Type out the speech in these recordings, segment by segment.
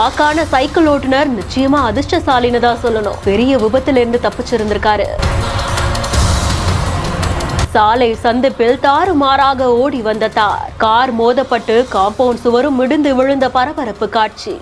ஷாக்கான cycle ஓட்டுநர் நிச்சயமா அதிர்ஷ்டசாலின்னு தான் சொல்லணும். பெரிய விபத்துல இருந்து தப்பிச்சிருந்திருக்காரு. சாலை சந்திப்பில் தாறுமாறாக ஓடி வந்த கார் மோதப்பட்டு காம்பவுண்ட் சுவரும் இடிந்து விழுந்த பரபரப்பு காட்சி.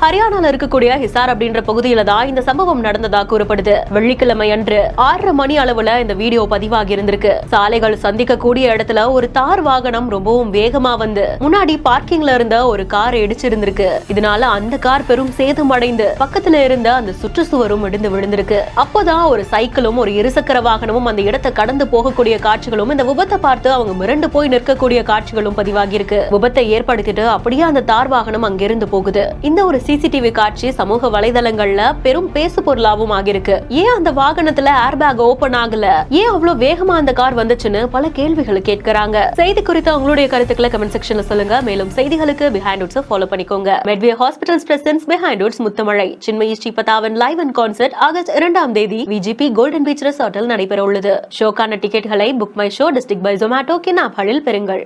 ஹரியானால இருக்கக்கூடிய ஹிசார் அப்படின்ற பகுதியில தான் இந்த சம்பவம் நடந்ததா கூறப்படுது. வெள்ளிக்கிழமை அன்று 6:30 மணி அளவுல இந்த வீடியோ பதிவாகி இருந்திருக்கு. சாலைகள் சந்திக்கக்கூடிய இடத்துல ஒரு தார் வாகனம் ரொம்பவும் வேகமா வந்து முன்னாடி பார்க்கிங்ல இருந்த ஒரு காரை இடிச்சிருந்திருக்கு. இதனால அந்த கார் பெரும் சேதம் அடைந்து பக்கத்துல இருந்த அந்த சுற்றுச்சுவரும் இடிந்து விழுந்திருக்கு. அப்போதான் ஒரு சைக்கிளும் ஒரு இருசக்கர வாகனமும் அந்த இடத்தை கடந்து போகக்கூடிய காட்சிகளும் இந்த விபத்தை பார்த்து அவங்க மிரண்டு போய் நிற்கக்கூடிய காட்சிகளும் பதிவாகி இருக்கு. விபத்தை ஏற்படுத்திட்டு அப்படியே அந்த தார் வாகனம் அங்கிருந்து போகுது. இந்த ஒரு சிசிடிவி காட்சி சமூக வலைதளங்கள்ல பெரும் பேசு பொருளாவும் ஆகிருக்கு. ஏன் அந்த வாகனத்துல ஏர் பேக் ஓபன் ஆகல, ஏன் அவ்வளவு வேகமா அந்த கார் வந்துச்சுன்னு பல கேள்விகளை கேட்கறாங்க. செய்தி குறித்த உங்களுடைய கருத்துக்களை கமெண்ட் செக்ஷன்ல சொல்லுங்க. மேலும் செய்திகளுக்கு பிஹைண்ட் ரூட்ஸ் ஃபாலோ பண்ணிக்கோங்க. Medway Hospitals presents behind roots Muthamazhai Chinmayi ஸ்ரீபதாவின் லைவ் அண்ட் கான்சர்ட் ஆகஸ்ட் 2ஆம் தேதி விஜிபி கோல்டன் பீச் ரெசார்ட்டில் நடைபெற உள்ளது. ஷோக்கான டிக்கெட்களை Book My Show District by Zomato கினாப்களில் பெறுங்கள்.